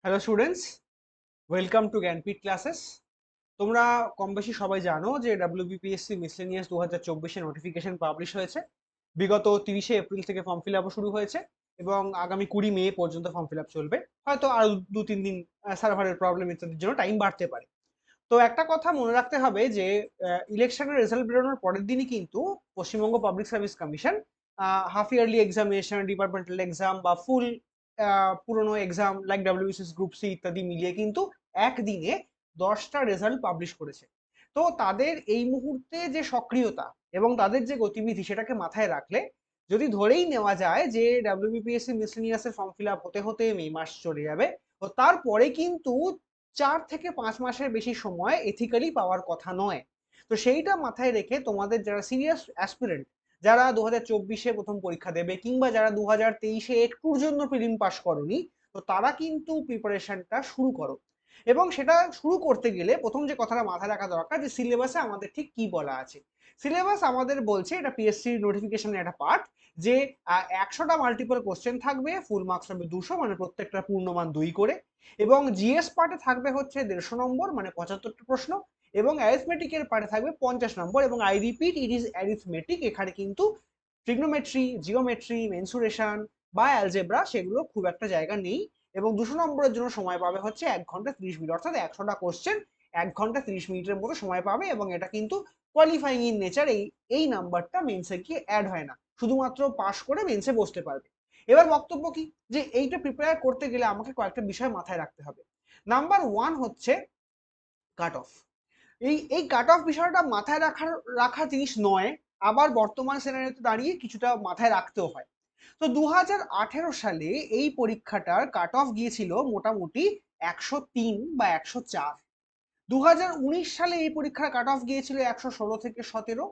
Hello students, welcome to Jnanpith classes. তোমরা কম বেশি সবাই জানো যে ডাব্লিউবিপিএসসি মিসলেনিয়াস 2024-এ নোটিফিকেশন পাবলিশ হয়েছে। বিগত 30শে এপ্রিল থেকে ফর্ম ফিল আপও শুরু হয়েছে এবং আগামী 20 মে পর্যন্ত ফর্ম ফিল আপ চলবে। হয়তো আরও 2-3 দিন সার্ভারের প্রবলেম ইত্যাদির জন্য টাইম বাড়তে পারে। তো একটা কথা মনে রাখতে হবে যে ইলেকশনের রেজাল্ট বেরোনোর পরের দিনই কিন্তু Paschimbanga public service commission half yearly examination, departmental exam বা ফুল পুরোনো exam like WBCS group C ইত্যাদি মিলিয়ে কিন্তু একদিনে 10টা রেজাল্ট পাবলিশ করেছে। তো তাদের এই মুহূর্তে যে সক্রিয়তা এবং তাদের যে গতিবিধি সেটাকে মাথায় রাখলে যদি ধরেই নেওয়া যায় যে ডাব্লিউবিপিএসসি মিসলেনিয়াসের ফর্ম ফিল আপ হতে হতে মে মাস চলে যাবে, তো তারপরে কিন্তু 4 থেকে 5 মাসের বেশি সময় এথিক্যালি পাওয়ার কথা নয়। তো সেইটা মাথায় রেখে তোমাদের যারা সিরিয়াস অ্যাসপিরেন্ট, যারা 2024-এ প্রথম পরীক্ষা দেবে কিংবা যারা 2023-এ একটুর জন্য প্রিলিম পাস করনি, তো তারা কিন্তু প্রিপারেশনটা শুরু করো। এবং সেটা শুরু করতে গেলে প্রথম যে কথাটা মাথায় রাখা দরকার যে সিলেবাসে আমাদের ঠিক কি বলা আছে। সিলেবাস আমাদের বলছে, এটা পিএসসি নোটিফিকেশনের একটা পার্ট, যে 100টা মাল্টিপল কোশ্চেন থাকবে, ফুল মার্কস হবে 200, মানে প্রত্যেকটা পূর্ণমান 2 করে। এবং জিএস পার্টে থাকবে হচ্ছে 150 নম্বর, মানে 75টা প্রশ্ন। এবং অ্যারিথমেটিকের পার্টে থাকবে 50 নম্বর। এবং I repeat, it is arithmetic. এখানে কিন্তু ট্রিগনোমেট্রি, জিওমেট্রি, মেনসুরেশন বা অ্যালজেব্রা সেগুলো খুব একটা জায়গা নেই। এবং 200 নম্বরের জন্য সময় পাবে হচ্ছে 1 ঘন্টা 30 মিনিট, অর্থাৎ 100টা কোশ্চেন 1 ঘন্টা 30 মিনিটের মতো সময় পাবে। এবং এটা কিন্তু কোয়ালিফাইং ইন নেচার। এই নাম্বারটা মেন্সে গিয়ে অ্যাড হয় না, শুধুমাত্র পাস করে মেন্সে বসতে পারবে। এবার বক্তব্য কি, যে এইটা প্রিপেয়ার করতে গেলে আমাকে কয়েকটা বিষয় মাথায় রাখতে হবে। নাম্বার ওয়ান হচ্ছে কাট অফ। এই কাট অফ বিষয়টা মাথায় রাখা জিনিস নয়, আবার বর্তমান সিনারিওতে দাঁড়িয়ে কিছুটা মাথায় রাখতেও হয়। তো 2018 সালে এই পরীক্ষাটার কাট অফ গিয়েছিল মোটামুটি 103 বা 104। 2019 সালে এই পরীক্ষার কাট অফ গিয়েছিল 116 থেকে 17।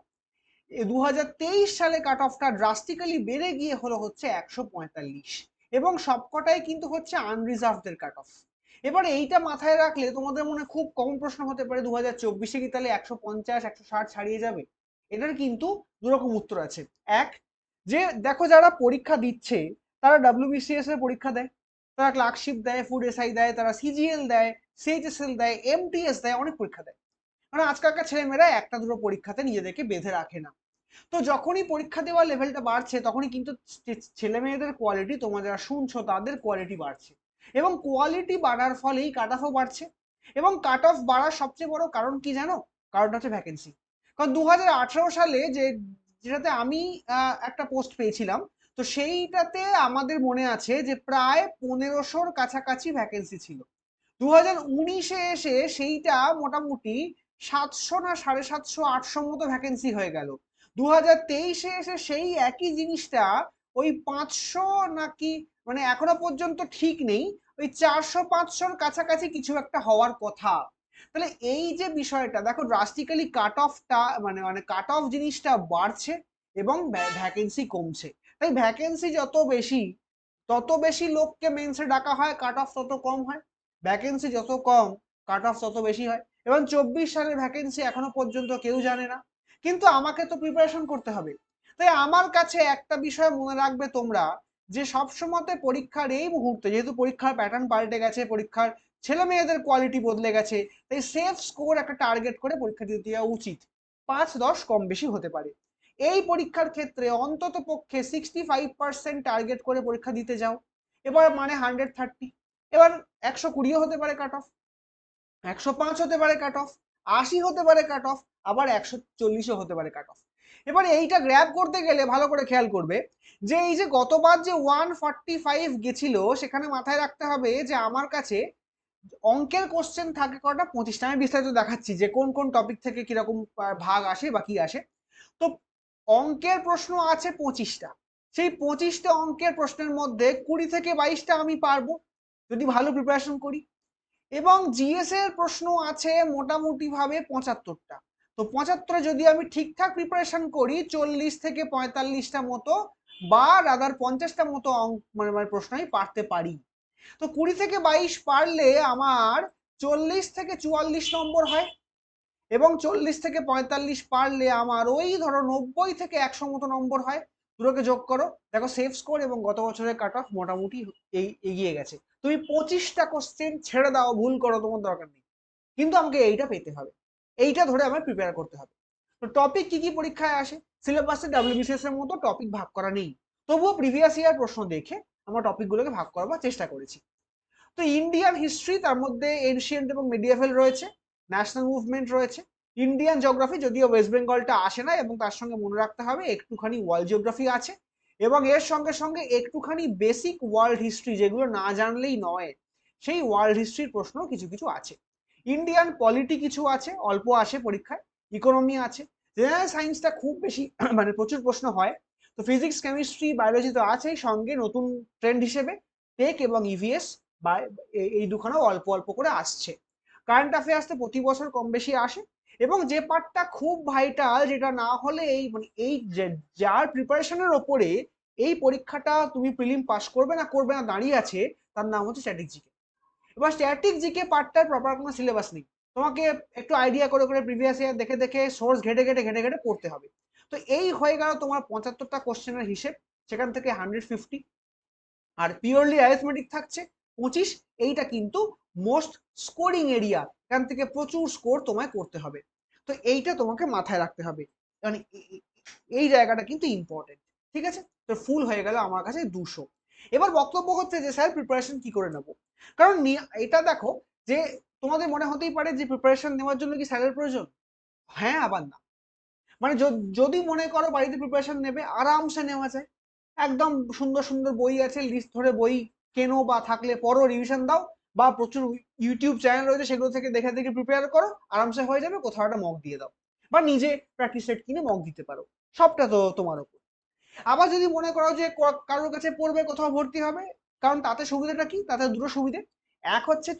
2023 সালে কাট অফটা ড্রাস্টিক্যালি বেড়ে গিয়ে হলো হচ্ছে 145। এবং সবকটাই কিন্তু হচ্ছে আনরিজার্ভদের কাট অফ। এবারে এইটা মাথায় রাখলে তোমাদের মনে খুব কম প্রশ্ন হতে পারে, 2024-এ কি তাহলে 150 160 ছাড়িয়ে যাবে? এটার কিন্তু দুরকম উত্তর আছে। এক, যে দেখো যারা পরীক্ষা দিচ্ছে তারা ডাব্লিউবিসিএস এর পরীক্ষা দেয়, তারা ক্লার্কশিপ দেয়, ফুড এসআই দেয়, তারা সিজিএল দেয়, সিএইচএসএল দেয়, এমটিএস দেয়, অনেক পরীক্ষা দেয়। মানে আজকালকার ছেলেমেয়েরা একটা দুটো পরীক্ষাতে নিজেদেরকে বেঁধে রাখে না। তো যখনই পরীক্ষা দেওয়ার লেভেলটা বাড়ছে তখনই কিন্তু ছেলে মেয়েদের কোয়ালিটি, তোমরা যারা শুনছো তাদের কোয়ালিটি বাড়ছে। এবং কোয়ালিটি বাড়ার ফলেই কাট অফও বাড়ছে। এবং কাট অফ বাড়ার সবচেয়ে বড় কারণ কি জানো? কারণটা হচ্ছে ভ্যাকেন্সি। কারণ 2018 সালে যেটাতে আমি একটা পোস্ট পেয়েছিলাম, তো সেইটাতে আমাদের মনে আছে যে প্রায় 1500-র কাছাকাছি ভ্যাকেন্সি ছিল। 2019-এ এসে সেইটা মোটামুটি 700 না 750 800 মতো ভ্যাকেন্সি হয়ে গেল। 2023-এ এসে সেই একই জিনিসটা ওই 500 নাকি, মানে এখনো পর্যন্ত ঠিক নেই, ওই 400 500-র কাছাকাছি কিছু একটা হওয়ার কথা। তাহলে এই যে বিষয়টা দেখো, ড্রাস্টিক্যালি কাট অফটা মানে মানে কাট অফ জিনিসটা বাড়ছে এবং ভ্যাকেন্সি কমছে। তাই ভ্যাকেন্সি যত বেশি, তত বেশি লোককে মেন্সে ডাকা হয়, কাট অফ তত কম হয়। ভ্যাকেন্সি যত কম, কাট অফ তত বেশি হয়। এবং 24 সালের ভ্যাকেন্সি এখনো পর্যন্ত কেউ জানে না, কিন্তু আমাকে তো প্রিপারেশন করতে হবে। তাই আমার কাছে একটা বিষয় মনে রাখবে তোমরা, যে সবসময়তে পরীক্ষার এই মুহূর্তে, যেহেতু পরীক্ষার প্যাটার্ন পাল্টে গেছে, পরীক্ষার ছেলে মেয়েদের কোয়ালিটি বদলে গেছে, তাই সেফ স্কোর একটা টার্গেট করে পরীক্ষা দিতে দেওয়া উচিত। 5-10 কম বেশি হতে পারে। এই পরীক্ষার ক্ষেত্রে অন্তত পক্ষে 65% টার্গেট করে পরীক্ষা দিতে যাও। এবার মানে 130। এবার 120-ও হতে পারে কাট অফ, 105 হতে পারে কাট অফ, 80 হতে পারে কাট অফ, আবার 140-ও হতে পারে কাট অফ। এবার এইটা গ্র্যাব করতে গেলে ভালো করে খেয়াল করবে যে এই যে গতবার যে 145 গেছিল, সেখানে মাথায় রাখতে হবে যে আমার কাছে অঙ্কের কোশ্চেন থাকে কটা, 25টা। আমি বিস্তারিত দেখাচ্ছি যে কোন কোন টপিক থেকে কিরকম ভাগ আসে বা কি আসে। তো অঙ্কের প্রশ্ন আছে 25টা। সেই 25টা অঙ্কের প্রশ্নের মধ্যে 20 থেকে 22টা আমি পারবো যদি ভালো প্রিপারেশন করি। এবং জিএস এর প্রশ্ন আছে মোটামুটি ভাবে 75টা। তো 75-এ যদি আমি ঠিকঠাক প্রিপারেশন করি, 40 থেকে 45টা মতো বা রাদার 50টা মতো মানে মানে প্রশ্ন আমি পারতে পারি। তো 20 থেকে 22 পারলে আমার 40 থেকে 44 নম্বর হয়। এবং 40 থেকে 45 পারলে আমার ওই ধরো 90 থেকে 100 মতো নম্বর হয়। দুটোকে যোগ করো, দেখো সেফ স্কোর এবং গত বছরের কাট অফ মোটামুটি এগিয়ে গেছে। তুমি 25টা কোশ্চেন ছেড়ে দাও, ভুল করো, তোমার দরকার নেই, কিন্তু আমাকে এইটা পেতে হবে, এইটা ধরে আমার প্রিপেয়ার করতে হবে। তো টপিক কি কি পরীক্ষায় আসে, সিলেবাসে ডাব্লিউবিসিএস এর মতো টপিক ভাগ করা নেই, তবুও প্রিভিয়াস ইয়ার প্রশ্ন দেখে আমরা টপিকগুলোকে ভাগ করবার চেষ্টা করেছি। তো ইন্ডিয়ান হিস্ট্রি, তার মধ্যে এনশিয়েন্ট এবং মিডিয়েভেল রয়েছে, ন্যাশনাল মুভমেন্ট রয়েছে, ইন্ডিয়ান জিওগ্রাফি, যদিও ওয়েস্ট বেঙ্গলটা আসে না, এবং তার সঙ্গে মনে রাখতে হবে একটুখানি ওয়ার্ল্ড জিওগ্রাফি আছে, এবং এর সঙ্গে সঙ্গে একটুখানি বেসিক ওয়ার্ল্ড হিস্ট্রি, যেগুলো না জানলেই নয়, সেই ওয়ার্ল্ড হিস্ট্রির প্রশ্ন কিছু কিছু আছে। ইন্ডিয়ান পলিটি কিছু আছে, অল্প আসে পরীক্ষায়, ইকোনমি আছে, জেনারেল সায়েন্সটা খুব বেশি মানে প্রচুর প্রশ্ন হয়। তো ফিজিক্স, কেমিস্ট্রি, বায়োলজি তো আছেই, সঙ্গে নতুন ট্রেন্ড হিসেবে টেক এবং ইভিএস বা এই দুখানেও অল্প অল্প করে আসছে। কারেন্ট অ্যাফেয়ার্স তো প্রতি বছর কম বেশি আসে, এবং যে পার্টটা খুব ভাইটাল, যেটা না হলে এই মানে এই যার প্রিপারেশনের ওপরে এই পরীক্ষাটা তুমি প্রিলিম পাস করবে না করবে না দাঁড়িয়ে আছে, তার নাম হচ্ছে স্ট্যাটিক জিকে। এবার স্ট্যাটিক জিকে পার্টটার প্রপার কোনো সিলেবাস নেই, তোমাকে একটু আইডিয়া করে করে প্রিভিয়াস ইয়ার দেখে দেখে সোর্স ঘেটে ঘেটে ঘেটে ঘেটে পড়তে হবে। তো এই হয়ে গেল তোমার 75টা কোশ্চেনের হিসেব, সেখান থেকে 150, আর পিওরলি অ্যারিথমেটিক থাকছে 25। এইটা কিন্তু মোস্ট স্কোরিং এরিয়া, এখান থেকে প্রচুর স্কোর তোমায় করতে হবে। তো এইটা তোমাকে মাথায় রাখতে হবে, মানে এই জায়গাটা কিন্তু ইম্পর্টেন্ট। ঠিক আছে, তো ফুল হয়ে গেল আমার কাছে 200। এবার বক্তব্য হচ্ছে যে স্যার প্রিপারেশন কি করে নেব, কারণ এটা দেখো যে তোমাদের মনে হতেই পারে যে প্রিপারেশন নেওয়ার জন্য কি স্যারের প্রয়োজন, হ্যাঁ আবার না। মানে যদি মনে করো বাড়িতে প্রিপারেশন নেবে, আরামসে নেওয়া যায়, একদম সুন্দর সুন্দর বই আছে, লিস্ট ধরে বই কেনো, বা থাকলে পড়ো, রিভিশন দাও, বা প্রচুর ইউটিউব চ্যানেল রয়েছে সেগুলো থেকে দেখে দেখে প্রিপেয়ার করো, আরামসে হয়ে যাবে, কোথাও একটা মক দিয়ে দাও, বা নিজে প্র্যাকটিস সেট কিনে মক দিতে পারো, সবটা তো তোমার উপর। আবার যদি মনে করো যে কারোর কাছে পড়বে, কোথাও ভর্তি হবে, কারণ তাতে সুবিধাটা কি, তাতে দুটো সুবিধে। এক হচ্ছে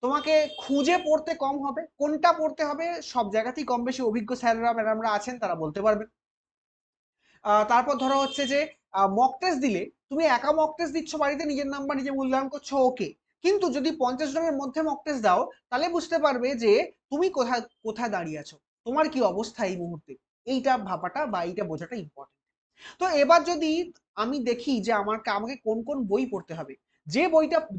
তোমাকে খুঁজে পড়তে কম হবে, কোনটা পড়তে হবে সব জায়গাতেই কম বেশি অভিজ্ঞ স্যাররা ম্যাডামরা আছেন, তারা বলতে পারবেন। তারপর ধরো হচ্ছে যে মক টেস্ট দিলে, তুমি একা মক টেস্ট দিচ্ছ বাড়িতে, নিজের নাম্বার নিজে মূল্যায়ন করছো, ওকে, কিন্তু যদি 50 জনের মধ্যে মক টেস্ট দাও, তাহলে বুঝতে পারবে যে তুমি কোথায় কোথায় দাঁড়িয়ে আছো, তোমার কি অবস্থা এই মুহূর্তে, এইটা ভাবাটা বা এইটা বোঝাটা ইম্পর্টেন্ট। তো এবার যদি আমি দেখি যে আমাকে কোন কোন বই পড়তে হবে,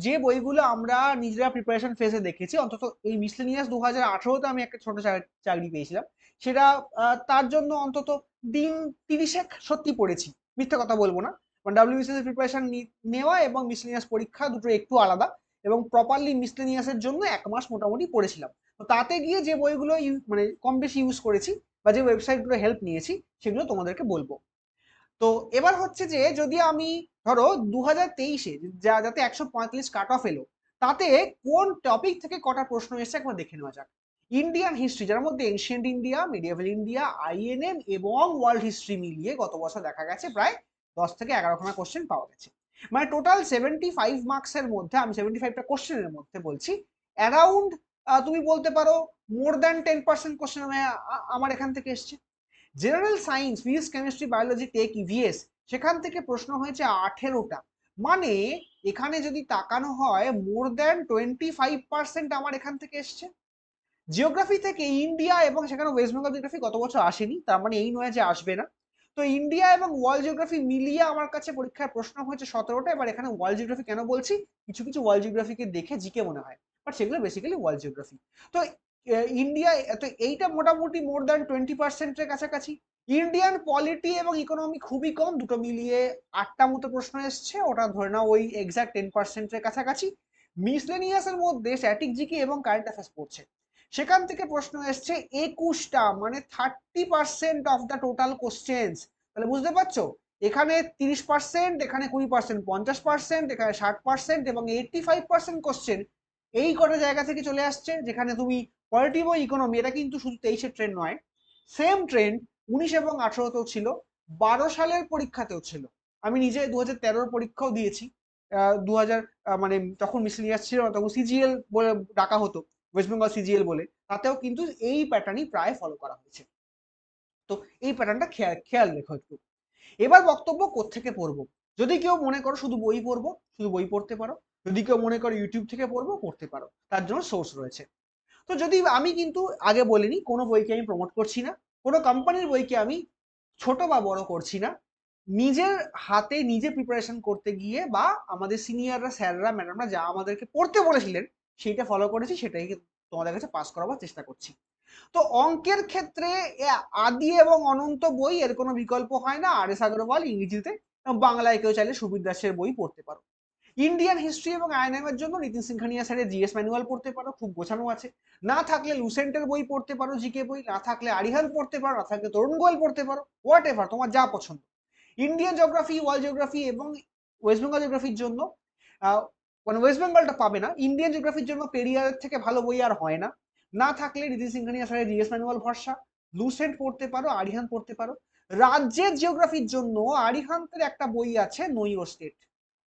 যে বইগুলো আমরা নিজেরা প্রিপারেশন ফেজে দেখেছি, অন্তত এই মিসলেনিয়াস 2018-তে আমি একটা ছোট চাকরি পেয়েছিলাম, সেটা তার জন্য অন্তত দিন 30 সত্যি পড়েছি, মিথ্যা কথা বলবো না। মানে ডাব্লিউবিসিএস প্রিপারেশন নেওয়া এবং মিসলেনিয়াস পরীক্ষা দুটো একটু আলাদা, এবং প্রপারলি মিসলেনিয়াসের জন্য 1 মাস মোটামুটি পড়েছিলাম। তো তাতে গিয়ে যে বইগুলো মানে কম বেশি ইউজ করেছি, বা যে ওয়েবসাইটগুলো হেল্প নিয়েছি, সেগুলো তোমাদেরকে বলবো। তো এবার হচ্ছে যে যদি আমি ধরো 2023-এ যাতে 145 কাট অফ এলো, তাতে কোন টপিক থেকে কটা প্রশ্ন এসেছে একবার দেখে নেওয়া যাক। ইন্ডিয়ান হিস্ট্রি, যার মধ্যে ancient India, medieval India, INM এবং ওয়ার্ল্ড হিস্ট্রি মিলিয়ে গত বছর দেখা গেছে প্রায় 10 থেকে 11খানা কোশ্চেন পাওয়া গেছে। মানে টোটাল 75 মার্কসের মধ্যে, আমি 75টা কোশ্চেনের মধ্যে বলছি, অ্যারাউন্ড তুমি বলতে পারো মোর দ্যান 10% কোশ্চেন আমার এখান থেকে এসছে। General science, physics, chemistry, biology, tech, EVS, সেখান থেকে প্রশ্ন হয়েছে 18টা। মানে এখানে যদি তাকানো হয়, মোর দ্যান 25% আমার এখান থেকে এসছে। জিওগ্রাফি থেকে ইন্ডিয়া, এবং সেখানে ওয়েস্ট বেঙ্গল জিওগ্রাফি গত বছর আসেনি, তার মানে এই নয় যে আসবে না। তো ইন্ডিয়া এবং ওয়ার্ল্ড জিওগ্রাফি মিলিয়ে আমার কাছে পরীক্ষায় প্রশ্ন হয়েছে 17টা। এবার এখানে ওয়ার্ল্ড জিওগ্রাফি কেন বলছি, কিছু কিছু ওয়ার্ল্ড জিওগ্রাফিকে দেখে জিকে মনে হয়, বাট সেগুলো বেসিক্যালি ওয়ার্ল্ড জিওগ্রাফি। তো ইন্ডিয়া, তো এইটা মোটামুটি মোর দ্যান 20%-এর কাছাকাছি। ইন্ডিয়ান পলিটি এবং ইকোনমি খুবই কম, দুটো মিলিয়ে 8টা মতো প্রশ্ন এসছে, ওটা ধরে নাও ওই এক্সাক্ট 10%-এর কাছাকাছি। মিসলেনিয়াসের মধ্যে স্ট্যাটিক জিকে এবং কারেন্ট অ্যাফেয়ার্স পড়ছে, সেখান থেকে প্রশ্ন এসছে 21টা, মানে 30% অফ দ্য টোটাল কোশ্চেন্স। তাহলে বুঝতে পারছো, এখানে 30%, এখানে 20%, 50%, এখানে 60% এবং 85% কোশ্চেন এই কটা জায়গা থেকে চলে আসছে, যেখানে তুমি পলিটি ও ইকোনমি, এটা কিন্তু শুধু 23-এর ট্রেন্ড নয়, সেম ট্রেন্ড 19 এবং 18-তেও ছিল, 12 সালের পরীক্ষাতেও ছিল। আমি নিজে 2013-র পরীক্ষাও দিয়েছি। 2000 মানে তখন মিসলিনিয়াস ছিল না, তখন সিজিএল বলে ডাকা হতো, ওয়েস্ট বেঙ্গল সিজিএল বলে, তাতেও কিন্তু এই প্যাটার্নই প্রায় ফলো করা হয়েছে। তো এই প্যাটার্নটা খেয়াল রেখো একটু। এবার বক্তব্য কোত্থেকে পড়বো, যদি কেউ মনে করো শুধু বই পড়বো, শুধু বই পড়তে পারো, যদি কেউ মনে করো ইউটিউব থেকে পড়বো, পড়তে পারো, তার জন্য সোর্স রয়েছে। তো যদি আমি কিন্তু আগে বলিনি, কোনো বইকে আমি প্রমোট করছি না, কোনো কোম্পানির বইকে আমি ছোট বা বড় করছি না, নিজের হাতে নিজে প্রিপারেশন করতে গিয়ে বা আমাদের সিনিয়ররা, স্যাররা, ম্যাডামরা যা আমাদেরকে পড়তে বলেছিলেন সেইটা ফলো করেছি, সেটাই তোমাদের কাছে পাস করাবার চেষ্টা করছি। তো অঙ্কের ক্ষেত্রে আদি এবং অনন্ত বই, এর কোনো বিকল্প হয় না। আর এস আগরওয়াল ইংরেজিতে, বাংলায় কেউ চাইলে সুবীর দাসের বই পড়তে পারো। ইন্ডিয়ান হিস্ট্রি এবং আইএনএম এর জন্য নিতিন সিংহানিয়া স্যারের জিএস ম্যানুয়াল পড়তে পারো, খুব গোছানো আছে। না থাকলে লুসেন্টের বই পড়তে পারো, জিকে বই। না থাকলে আরিহান পড়তে পারো, না থাকলে তরুণ গোয়েল পড়তে পারো, হোয়াট এভার তোমার যা পছন্দ। ইন্ডিয়ান জিওগ্রাফি, ওয়ার্ল্ড জিওগ্রাফি এবং ওয়েস্ট বেঙ্গল জিওগ্রাফির জন্য মানে ওয়েস্ট বেঙ্গলটা পাবে না, ইন্ডিয়ান জিওগ্রাফির জন্য পেরিয়ারের থেকে ভালো বই আর হয় না। না থাকলে নিতিন সিংহানিয়া স্যারের জিএস ম্যানুয়াল ভরসা, লুসেন্ট পড়তে পারো, আরিহান পড়তে পারো। রাজ্যের জিওগ্রাফির জন্য আরিহান্তের একটা বই আছে নই ও স্টেট,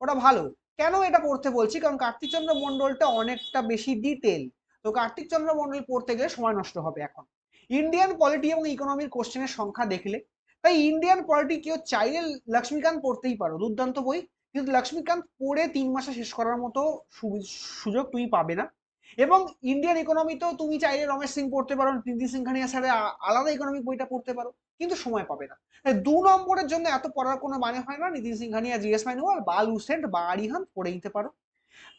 ওটা ভালো। কেন এটা পড়তে বলছি, কারণ কার্তিক চন্দ্র মন্ডলটা অনেকটা বেশি ডিটেল, তো কার্তিক চন্দ্র মন্ডল পড়তে গেলে সময় নষ্ট হবে এখন। ইন্ডিয়ান পলিটি এবং ইকোনমির কোশ্চেনের সংখ্যা দেখলে, তাই ইন্ডিয়ান পলিটি কেউ চাইলে লক্ষ্মীকান্ত পড়তেই পারো, দুর্দান্ত বই। কিন্তু লক্ষ্মীকান্ত পড়ে 3 মাসে শেষ করার মতো সুযোগ তুমি পাবে না। এবং ইন্ডিয়ান ইকোনমিতেও তুমি চাইলে রমেশ সিং পড়তে পারো, নিতিন সিংহানিয়া স্যারের আলাদা ইকোনমিক বইটা পড়তে পারো, কিন্তু সময় পাবে না। 2 নম্বরের জন্য এত পড়ার কোনো মানে হয় না, নিতিন সিংহানিয়া জিএস ম্যানুয়াল বা লুসেন্ট বা আরিহান পড়ে নিতে পারো।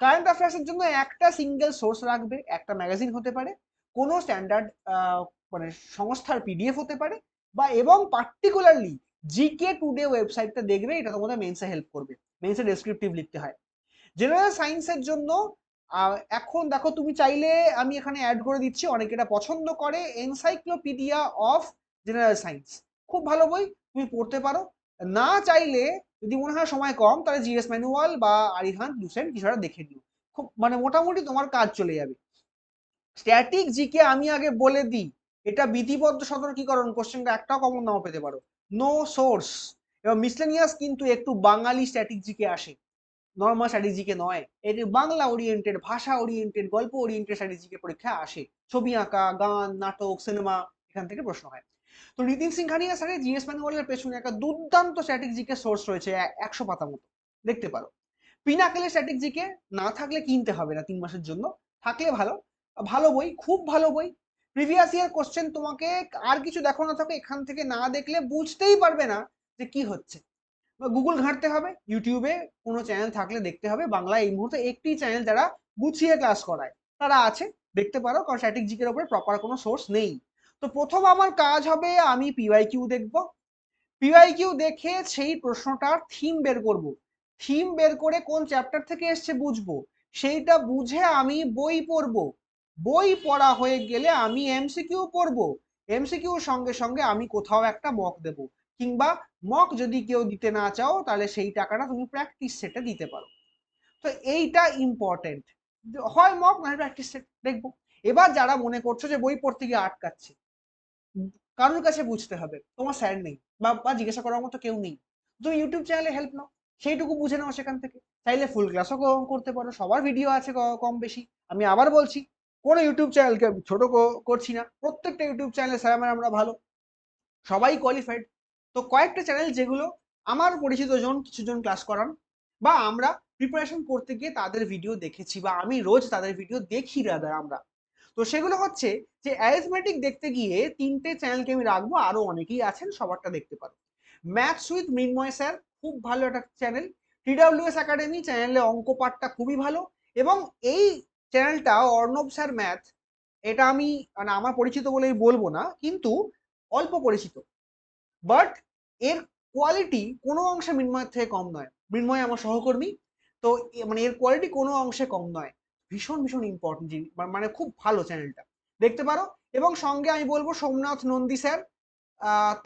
কারেন্ট অ্যাফেয়ার্সের জন্য একটা সিঙ্গেল সোর্স রাখবে, একটা ম্যাগাজিন হতে পারে, কোনো স্ট্যান্ডার্ড মানে সংস্থার পিডিএফ হতে পারে, বা এবং পার্টিকুলারলি জিকে টুডে ওয়েবসাইটটা দেখবে, এটা তোমাদের মেন্সে হেল্প করবে। মেন্সে ডেসক্রিপটিভ লিখতে হয়। জেনারেল সায়েন্সের জন্য এখন দেখো তুমি চাইলে, আমি এখানে অ্যাড করে দিচ্ছি, অনেকে এটা পছন্দ করে, এনসাইক্লোপিডিয়া অফ জেনারেল সায়েন্স, খুব ভালো বই, তুমি পড়তে পারো। না চাইলে যদি মনে হয় সময় কম, তাহলে জিএস ম্যানুয়াল বা আরিহান, লুসেন্ট কিছুটা দেখে নিও, খুব মানে মোটামুটি তোমার কাজ চলে যাবে। স্ট্যাটিক জিকে আমি আগে বলে দিই, এটা বিধিবদ্ধ সতর্কীকরণ, কোশ্চেনটা একটাও কমন নাও পেতে পারো, নো সোর্স। এবার মিসলেনিয়াস কিন্তু একটু বাঙালি স্ট্যাটিক জিকে আসে, নর্মাল স্ট্র্যাটেজিকে নয়, এটি বাংলা ওরিয়েন্টেড, ভাষা ওরিয়েন্টেড, গল্প ওরিয়েন্টেড স্ট্র্যাটেজিকে পরীক্ষা আসে। ছবি আঁকা, গান, নাটক, সিনেমা, এখান থেকে প্রশ্ন হয়। তো নিতিন সিংহানিয়া স্যারের জিএস ম্যানুয়ালের পেছনে একটা দুর্দান্ত স্ট্র্যাটেজিকে সোর্স রয়েছে, 100 পাতা মতো, দেখতে পারো। পিনাকেলের স্ট্র্যাটেজিকে না থাকলে কিনতে হবে না 3 মাসের জন্য, থাকলে ভালো, ভালো বই, খুব ভালো বই। প্রিভিয়াস ইয়ার কোশ্চেন তোমাকে আর কিছু দেখো না থাকো, এখান থেকে না দেখলে বুঝতেই পারবে না যে কি হচ্ছে। গুগল ঘাঁটতে হবে, ইউটিউবে কোনো চ্যানেল থাকলে দেখতে হবে। বাংলা এই মুহূর্তে একটি চ্যানেল যারা গুছিয়ে ক্লাস করায় তারা আছে, দেখতে পারো, কারণ স্ট্যাটিক জিকের উপরে প্রপার কোনো সোর্স নেই। তো প্রথম আমার কাজ হবে, আমি পিওয়াই কিউ দেখবো। পিওয়াই কিউ দেখে সেই প্রশ্নটার থিম বের করব, থিম বের করে কোন চ্যাপ্টার থেকে এসছে বুঝবো, সেইটা বুঝে আমি বই পড়বো। বই পড়া হয়ে গেলে আমি এমসিকিউ পড়বো। এমসিকিউর সঙ্গে সঙ্গে আমি কোথাও একটা মক দেব, কিংবা মক যদি কেউ দিতে না চাও, তাহলে সেই টাকাটা তুমি প্র্যাকটিস সেটে দিতে পারো। তো এইটা ইম্পর্টেন্ট, হয় মক নয় প্র্যাকটিস সেট দেখবো। এবার যারা মনে করছো যে বই পড়তে গিয়ে আটকাচ্ছে, কারোর কাছে বুঝতে হবে, তোমার স্যার নেই বা জিজ্ঞাসা করার মতো কেউ নেই, তুমি ইউটিউব চ্যানেলে হেল্প নাও, সেইটুকু বুঝে নাও সেখান থেকে। চাইলে ফুল ক্লাসও করতে পারো, সবার ভিডিও আছে কম বেশি। আমি আবার বলছি, কোনো ইউটিউব চ্যানেলকে ছোট করছি না, প্রত্যেকটা ইউটিউব চ্যানেলে স্যার আমরা ভালো, সবাই কোয়ালিফাইড। তো কয়েকটা চ্যানেল যেগুলো আমার পরিচিত জন কিছুজন ক্লাস করান, বা আমরা প্রিপারেশন করতে গিয়ে তাদের ভিডিও দেখেছি, বা আমি রোজ তাদের ভিডিও দেখি রাদার আমরা। তো সেগুলো হচ্ছে যে অ্যারিথমেটিক দেখতে গিয়ে 3টে চ্যানেলকে আমি রাখবো, আরো অনেকেই আছেন, সবারটা দেখতে পারো। ম্যাথস উইথ মৃন্ময় স্যার, খুব ভালো একটা চ্যানেল। টিডাব্লিউএস একাডেমি চ্যানেলে অঙ্ক পাঠটা খুবই ভালো। এবং এই চ্যানেলটা অর্ণব স্যার ম্যাথ, এটা আমি মানে আমার পরিচিত বলেই বলবো না, কিন্তু অল্প পরিচিত, বাট এর কোয়ালিটি কোনো অংশে মৃন্ময়ের থেকে কম নয়। মৃন্ময় আমার সহকর্মী, তো মানে এর কোয়ালিটি কোনো অংশে কম নয়। ভীষণ ভীষণ ইম্পর্টেন্ট জিনিস, মানে খুব ভালো চ্যানেলটা, দেখতে পারো। এবং সঙ্গে আমি বলবো সোমনাথ নন্দী স্যার,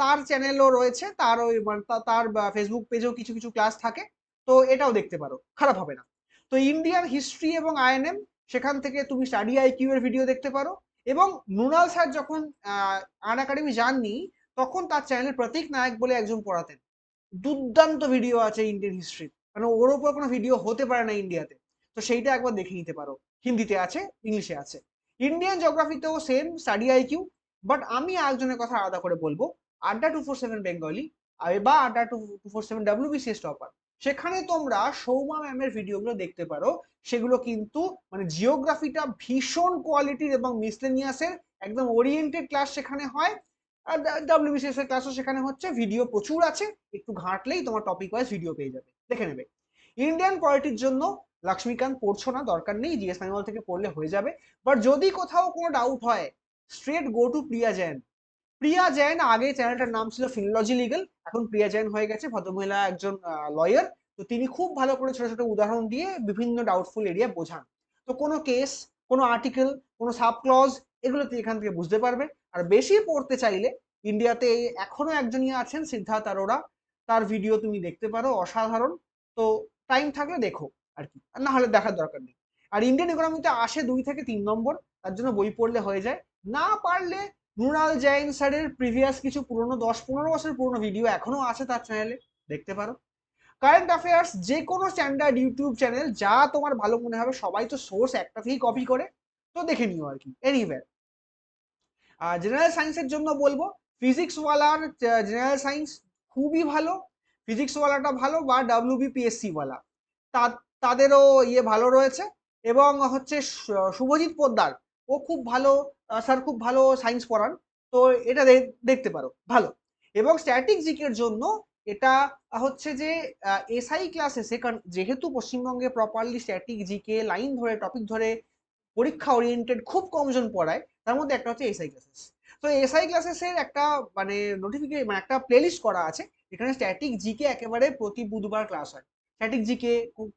তার চ্যানেলও রয়েছে, তার ওই মানে তার ফেসবুক পেজেও কিছু কিছু ক্লাস থাকে, তো এটাও দেখতে পারো, খারাপ হবে না। তো ইন্ডিয়ান হিস্ট্রি এবং আইএনএম, সেখান থেকে তুমি স্টাডি আইকিউ এর ভিডিও দেখতে পারো। এবং মৃণাল স্যার যখন আন একাডেমি যাননি, তখন তার চ্যানেলে প্রতীক নায়ক বলে একজন পড়াতেন, দুর্দান্ত ভিডিও আছে ইন্ডিয়ান হিস্ট্রি, মানে ওর উপর কোনো ভিডিও হতে পারে না ইন্ডিয়াতে, তো সেইটা একবার দেখে নিতে পারো। হিন্দিতে আছে, ইংলিশে আছে। ইন্ডিয়ান জিওগ্রাফিতেও সেম স্টাডি আইকিউ, বাট আমি একজনের কথা আলাদা করে বলবো, আড্ডা 247 বেঙ্গলি বা আড্ডা 247 ডাব্লিউবিসিএস টপার, সেখানে তোমরা সৌমা ম্যামের ভিডিওগুলো দেখতে পারো। সেগুলো কিন্তু মানে জিওগ্রাফিটা ভীষণ কোয়ালিটির, এবং মিসলেনিয়াসের একদম ওরিয়েন্টেড ক্লাস সেখানে হয়। আর ডাব্লিউবিসিএস এর ক্লাসও সেখানে হচ্ছে, ভিডিও প্রচুর আছে, একটু ঘাঁটলেই তোমার টপিক ওয়াইজ ভিডিও পেয়ে যাবে, দেখে নেবে। ইন্ডিয়ান পলিটির জন্য লক্ষ্মীকান্ত পড়ছো না, দরকার নেই, জিএস ম্যানুয়াল থেকে পড়লে হয়ে যাবে। বাট যদি কোথাও কোনো ডাউট হয়, স্ট্রেট গো টু প্রিয়া জৈন। প্রিয়া জৈন, আগে চ্যানেলটার নাম ছিল ফিনোলজি লিগেল, এখন প্রিয়া জৈন হয়ে গেছে, ভদ্রমহিলা একজন লয়ার। তো তিনি খুব ভালো করে ছোট ছোট উদাহরণ দিয়ে বিভিন্ন ডাউটফুল এরিয়া বোঝান। তো কোনো কেস, কোনো আর্টিকেল, কোনো সাব ক্লজ, এগুলো তুই এখান থেকে বুঝতে পারবে। আর বেশি পড়তে চাইলে ইন্ডিয়াতে এখনো একজনই আছেন, সিদ্ধার্থ অরোরা, তার ভিডিও তুমি দেখতে পারো, অসাধারণ। তো টাইম থাকলে দেখো আর কি, আর না হলে দেখার দরকার নেই। আর ইন্ডিয়ান ইকোনমিতে আসে 2 থেকে 3 নম্বর, তার জন্য বই পড়লে হয়ে যায়। না পারলে মৃণাল জৈন স্যারের প্রিভিয়াস কিছু পুরনো 10-15 বছর পুরনো ভিডিও এখনো আছে তার চ্যানেলে, দেখতে পারো। কারেন্ট অ্যাফেয়ার্স যে কোনো স্ট্যান্ডার্ড ইউটিউব চ্যানেল, যা তোমার ভালো মনে হবে, সবাই তো সোর্স একটা থেকেই কপি করে, তো দেখে নিও আর কি। এনিওয়ে, আর জেনারেল সায়েন্সের জন্য বলবো, ফিজিক্সওয়ালার জেনারেল সায়েন্স খুবই ভালো, ফিজিক্সওয়ালাটা ভালো, বা ডাব্লিউবিপিএসসি ওয়ালা তাদেরও ইয়ে ভালো রয়েছে। এবং হচ্ছে শুভজিৎ পোদ্দার, ও খুব ভালো, স্যার খুব ভালো সায়েন্স পড়ান, তো এটা দেখতে পারো, ভালো। এবং স্ট্যাটিক জিকের জন্য এটা হচ্ছে যে এসআই ক্লাসেসে, কারণ যেহেতু পশ্চিমবঙ্গে প্রপারলি স্ট্যাটিক জিকে লাইন ধরে টপিক ধরে পরীক্ষা ওরিয়েন্টেড খুব কমজন পড়ায়, তার মধ্যে একটা হচ্ছে এসআই ক্লাসেস। তো এসআই ক্লাসেসের একটা মানে নোটিফিকেশন, মানে একটা প্লেলিস্ট করা আছে, এখানে স্ট্যাটিক জিকে একেবারে প্রতি বুধবার ক্লাস হয়। স্ট্যাটিক জিকে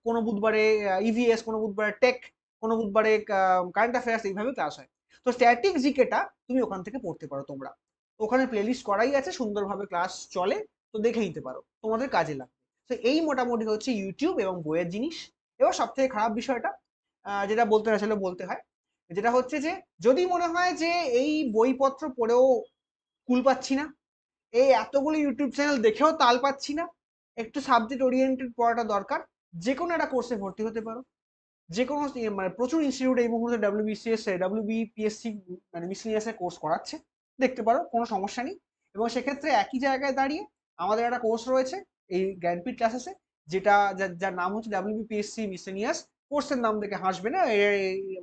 কোনো বুধবারে ইভিএস, কোনো বুধবারে টেক, কোনো বুধবারে কারেন্ট অ্যাফেয়ার্স, এইভাবে ক্লাস হয়। তো স্ট্যাটিক জিকেটা তুমি ওখান থেকে পড়তে পারো তোমরা, ওখানে প্লেলিস্ট করাই আছে, সুন্দরভাবে ক্লাস চলে, তো দেখে নিতে পারো, তোমাদের কাজে লাগবে। তো এই মোটামুটি হচ্ছে ইউটিউব এবং বইয়ের জিনিস। এবার সব থেকে খারাপ বিষয়টা, যেটা বলতে আসলে বলতে হয়, যেটা হচ্ছে যে যদি মনে হয় যে এই বইপত্র পড়েও কুল পাচ্ছি না, এই এতগুলো ইউটিউব চ্যানেল দেখেও তাল পাচ্ছি না, একটু সাবজেক্ট ওরিয়েন্টেড পড়াটা দরকার, যে কোনো একটা কোর্সে ভর্তি হতে পারো। যে কোনো মানে প্রচুর ইনস্টিটিউট এই মুহূর্তে ডাব্লিউবিসিএস, ডাব্লিউবিপিএসসি মানে মিসলিনিয়াসের কোর্স করাচ্ছে, দেখতে পারো, কোনো সমস্যা নেই। এবং সেক্ষেত্রে একই জায়গায় দাঁড়িয়ে আমাদের একটা কোর্স রয়েছে এই জ্ঞানপীঠ ক্লাসেসে, যেটা যার নাম হচ্ছে ডাব্লিউবিপিএসসি মিসলিনিয়াস। কোর্সের নাম দেখে হাসবে না,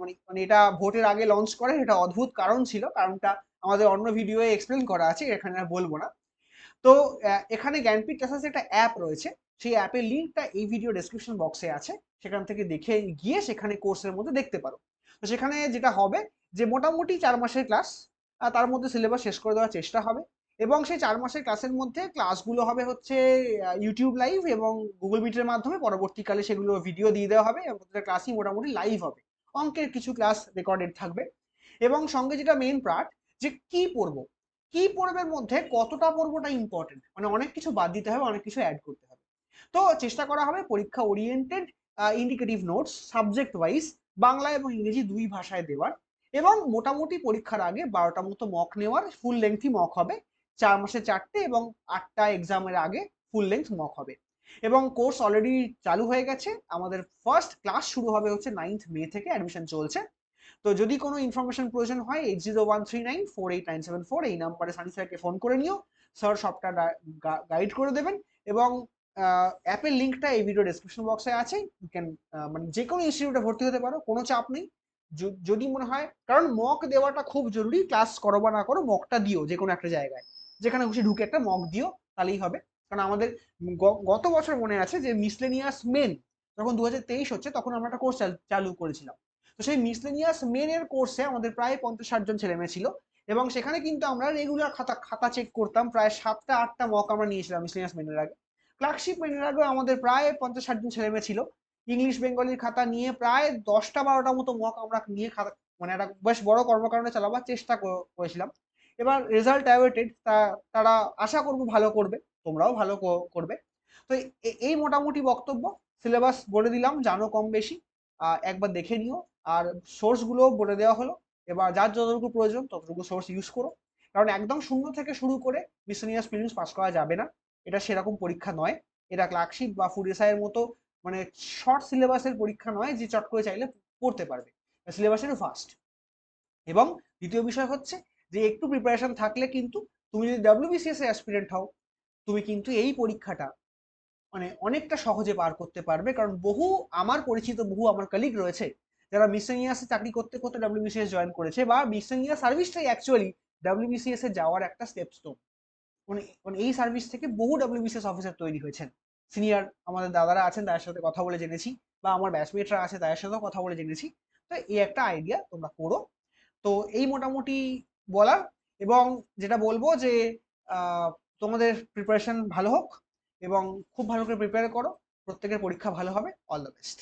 মানে মানে এটা ভোটের আগে লঞ্চ করে, এটা অদ্ভুত কারণ ছিল, কারণটা আমাদের অন্য ভিডিওয়ে এক্সপ্লেন করা আছে, এখানে আর বলবো না। তো এখানে জ্ঞানপীঠ ক্লাসেস একটা অ্যাপ রয়েছে, সেই অ্যাপের লিঙ্কটা এই ভিডিও ডেসক্রিপশন বক্সে আছে, সেখান থেকে দেখে গিয়ে সেখানে কোর্সের মধ্যে দেখতে পারো। তো সেখানে যেটা হবে যে মোটামুটি 4 মাসের ক্লাস, তার মধ্যে সিলেবাস শেষ করে দেওয়ার চেষ্টা হবে। এবং সেই 4 মাসের ক্লাসের মধ্যে ক্লাসগুলো হবে হচ্ছে ইউটিউব লাইভ এবং গুগল মিটের মাধ্যমে, পরবর্তীকালে সেগুলো ভিডিও দিয়ে দেওয়া হবে, এবং প্রত্যেকটা ক্লাসই মোটামুটি লাইভ হবে। অঙ্কের কিছু ক্লাস রেকর্ডেড থাকবে। এবং সঙ্গে যেটা মেইন পার্ট, যে কি পড়বো, কি পড়বের মধ্যে কতটা পড়বোটা ইম্পর্টেন্ট, মানে অনেক কিছু বাদ দিতে হবে, অনেক কিছু অ্যাড করতে হবে। তো চেষ্টা করা হবে পরীক্ষা oriented indicative notes subject wise, Bangla এবং ইংরেজি 2 ভাষায় দেওয়ার। এবং মোটামুটি পরীক্ষার আগে 12টা মতো মক নেওয়ার, ফুল লেংথি মক হবে, 4 মাসে 4টে, এবং 8টা এক্সামের আগে ফুল লেংথ মক হবে। এবং কোর্স অলরেডি চালু হয়ে গেছে, আমাদের ফার্স্ট ক্লাস শুরু হবে হচ্ছে 9th মে থেকে, অ্যাডমিশন চলছে। তো যদি কোনো ইনফরমেশন প্রয়োজন হয় 8013948974, এই নাম্বারে সানি স্যারকে ফোন করে নিও, স্যার সবটা গাইড করে দেবেন। এবং অ্যাপের লিঙ্কটা এই ভিডিও ডেসক্রিপশন বক্সে আছে, ইউ ক্যান মানে যে কোনো ইনস্টিটিউটে ভর্তি হতে পারো, কোনো চাপ নেই। যদি মনে হয়, কারণ মক দেওয়াটা খুব জরুরি, ক্লাস করো বা না করো, মকটা দিও যে কোনো একটা জায়গায়, যেখানে খুশি ঢুকে একটা মক দিও, তাহলেই হবে। কারণ আমাদের গত বছর মনে আছে যে মিসলেনিয়াস মেন যখন 2023 হচ্ছে, তখন আমরা একটা কোর্স চালু করেছিলাম। তো সেই মিসলেনিয়াস মেনের কোর্সে আমাদের প্রায় 50-60 জন ছেলে মেয়ে ছিল। এবং সেখানে কিন্তু আমরা রেগুলার খাতা খাতা চেক করতাম, প্রায় 7টা-8টা মক আমরা নিয়েছিলাম মিসলেনিয়াস মেনের আগে। ক্লার্কশিপ মেনের আগেও আমাদের প্রায় 50-60 জন ছেলে মেয়ে ছিল। ইংলিশ বেঙ্গলির খাতা নিয়ে প্রায় 10টা-12টা মতো মক আমরা নিয়ে খাতা, মানে একটা বেশ বড় কর্মকাণ্ডে চালাবার চেষ্টা করেছিলাম। এবার রেজাল্ট অ্যাওয়েটেড, তারা আশা করবো ভালো করবে, তোমরাও ভালো করবে। তো এই মোটামুটি বক্তব্য। সিলেবাস বলে দিলাম, জানো কম বেশি, একবার দেখে নিও। আর সোর্সগুলো বলে দেওয়া হলো, এবার যার যতটুকু প্রয়োজন ততটুকু সোর্স ইউজ করো। কারণ একদম শূন্য থেকে শুরু করে মিসেলিনিয়াস প্রিলিমস পাস করা যাবে না, এটা সেরকম পরীক্ষা নয়। এটা ক্লার্কশিপ বা ফুড এসআই এর মতো মানে শর্ট সিলেবাসের পরীক্ষা নয় যে চট করে চাইলে পড়তে পারবে, সিলেবাসের ফাস্ট। এবং দ্বিতীয় বিষয় হচ্ছে যে একটু প্রিপারেশন থাকলে কিন্তু, তুমি যদি ডাব্লিউবিসিএস এর অ্যাসপিরেন্ট হও, তুমি কিন্তু এই পরীক্ষাটা মানে অনেকটা সহজে পার করতে পারবে। কারণ বহু আমার পরিচিত, বহু আমার কলিগ রয়েছে যারা মিসেলিনিয়াসে চাকরি করতে করতে ডাব্লিউবিসিএস জয়েন করেছে, বা মিসেলিনিয়াস সার্ভিসটাই অ্যাকচুয়ালি ডাব্লিউবিসিএস এ যাওয়ার একটা স্টেপস্টোন। মানে মানে এই সার্ভিস থেকে বহু ডাব্লিউবিসিএস অফিসার তৈরি হয়েছেন। সিনিয়র আমাদের দাদারা আছেন, তাদের সাথে কথা বলে জেনেছি, বা আমার ব্যাচমেটরা আছে তাদের সাথেও কথা বলে জেনেছি। তো এই একটা আইডিয়া তোমরা করো। তো এই মোটামুটি বলার। এবং যেটা বলবো যে তোমাদের প্রিপারেশন ভালো হোক এবং খুব ভালো করে প্রিপেয়ার করো, প্রত্যেকের পরীক্ষা ভালো হবে। All the best.